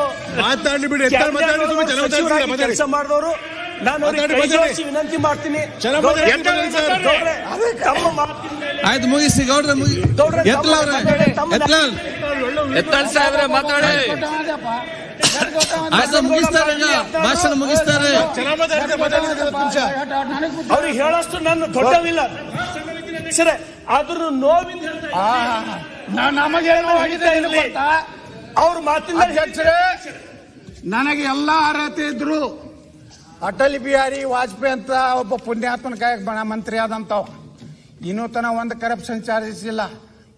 ಕೆಲಸ ಮಾಡಿದವರು, ನಾನು ವಿನಂತಿ ಮಾಡ್ತೀನಿ. ಆಯ್ತು, ಮುಗಿಸಿ ಗೌಡ್ರ, ಮುಗಿಸ್ತಾರೆ, ಭಾಷಣ ಮುಗಿಸ್ತಾರೆ. ಅವ್ರಿಗೆ ಹೇಳಷ್ಟು ನನ್ನ ದೊಡ್ಡವಿಲ್ಲ ಸರಿ, ಆದ್ರೂ ನೋವಿಂದ ನಮಗೇನು ಅವ್ರ ಮಾತಿನ ನನಗೆ ಎಲ್ಲ ಅರ್ಹತೆ ಇದ್ರು. ಅಟಲ್ ಬಿಹಾರಿ ವಾಜಪೇಯಿ ಅಂತ ಒಬ್ಬ ಪುಣ್ಯಾತ್ಮನ ಕಾಯಕ ಮಂತ್ರಿ ಆದಂತವ್, ಇನ್ನೂ ತನ ಒಂದು ಕರಪ್ಷನ್ ಚಾರ್ಜಸ್ ಇಲ್ಲ,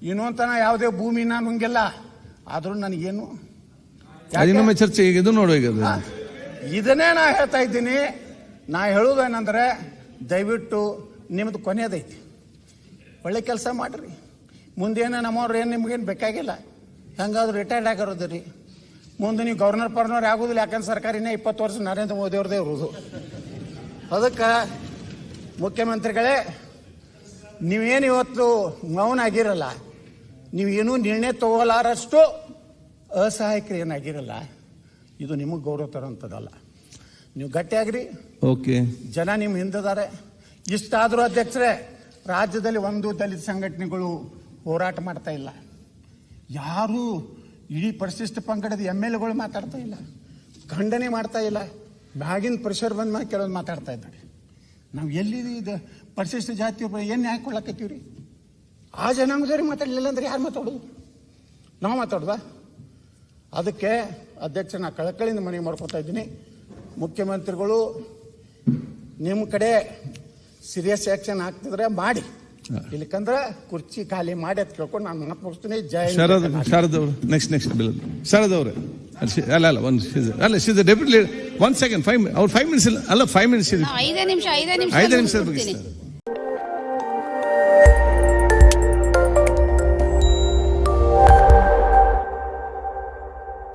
ಇನ್ನೂ ತನ ಯಾವುದೇ ಭೂಮಿನ ನುಂಗಿಲ್ಲ. ಆದ್ರೂ ನನಗೇನು ಚರ್ಚೆ ಈಗ ಇದು ನೋಡುವ. ಇದನ್ನೇ ನಾ ಹೇಳ್ತಾ ಇದ್ದೀನಿ. ನಾ ಹೇಳುವುದೇನಂದ್ರೆ, ದಯವಿಟ್ಟು ನಿಮ್ದು ಕೊನೆಯದೈತಿ, ಒಳ್ಳೆ ಕೆಲಸ ಮಾಡ್ರಿ. ಮುಂದೇನು ನಮ್ಮವ್ರು ಏನು ನಿಮ್ಗೇನು ಬೇಕಾಗಿಲ್ಲ, ಹೆಂಗಾದ್ರು ರಿಟೈರ್ಡ್ ಆಗಿರೋದು ರೀ. ಮುಂದೆ ನೀವು ಗವರ್ನರ್ ಆಗೋದಿಲ್ಲ, ಯಾಕಂದ್ರೆ ಸರ್ಕಾರಿನೇ 20 ವರ್ಷ ನರೇಂದ್ರ ಮೋದಿ ಅವ್ರದೇ ಇರೋದು. ಅದಕ್ಕೆ ಮುಖ್ಯಮಂತ್ರಿಗಳೇ, ನೀವೇನು ಇವತ್ತು ಮೌನ ಆಗಿರಲ್ಲ, ನೀವೇನೂ ನಿರ್ಣಯ ತಗೋಲಾರಷ್ಟು ಅಸಹಾಯಕರು ಏನಾಗಿರಲ್ಲ, ಇದು ನಿಮಗೆ ಗೌರವ ತರೋಂಥದ್ದಲ್ಲ. ನೀವು ಗಟ್ಟಿಯಾಗ್ರಿ, ಓಕೆ, ಜನ ನಿಮ್ಮ ಹಿಂದಿದ್ದಾರೆ. ಇಷ್ಟಾದರೂ ಅಧ್ಯಕ್ಷರೇ, ರಾಜ್ಯದಲ್ಲಿ ಒಂದು ದಲಿತ ಸಂಘಟನೆಗಳು ಹೋರಾಟ ಮಾಡ್ತಾ ಇಲ್ಲ, ಯಾರು ಇಡೀ ಪರಿಶಿಷ್ಟ ಪಂಗಡದ MLAಗಳು ಮಾತಾಡ್ತಾ ಇಲ್ಲ, ಖಂಡನೆ ಮಾಡ್ತಾ ಇಲ್ಲ. ಬ್ಯಾಗಿನ ಪ್ರೆಷರ್ ಬಂದ ಮೇಲೆ ಕೆಲವೊಂದು ಮಾತಾಡ್ತಾ ಇದ್ದಾರೆ. ನಾವು ಎಲ್ಲಿ ಇದು ಪರಿಶಿಷ್ಟ ಜಾತಿ ಏನು ನ್ಯಾಯ ಕೊಡ್ಲಕತ್ತೀವ್ರಿ? ಆ ಜನಾಂಗದವ್ರಿಗೆ ಮಾತಾಡಲಿಲ್ಲ ಅಂದ್ರೆ ಯಾರು ಮಾತಾಡೋದು? ನಾವು ಮಾತಾಡ್ದ? ಅದಕ್ಕೆ ಅಧ್ಯಕ್ಷ ನಾ ಕಳಕಳಿಯಿಂದ ಮನವಿ ಮಾಡ್ಕೊತಾ ಇದ್ದೀನಿ, ಮುಖ್ಯಮಂತ್ರಿಗಳು ನಿಮ್ಮ ಕಡೆ ಸೀರಿಯಸ್ ಆಕ್ಷನ್ ಆಗ್ತಿದ್ರೆ ಮಾಡಿ, ಇಲ್ಲಕಂದ್ರೆ ಕುರ್ಚಿ ಖಾಲಿ ಮಾಡಿ ಅಂತ ಕೇಳ್ಕೊಂಡು ನಾನು ಮಾತು ಮುಗಿಸ್ತೀನಿ. ಜೈ ಶಾರದ್ ಅವರು ನೆಕ್ಸ್ಟ್ ಶಾರದ್ ಅವರೇ ಅಲ್ಲ she's deputy leader. 1 second, 5 minutes ಇಲ್ಲ, ಅಲ್ಲ 5 ಮಿನಿಟ್ಸ್ ಇದೆ. 5 ನಿಮಿಷ 5 ನಿಮಿಷದ ಬಗ್ಗೆ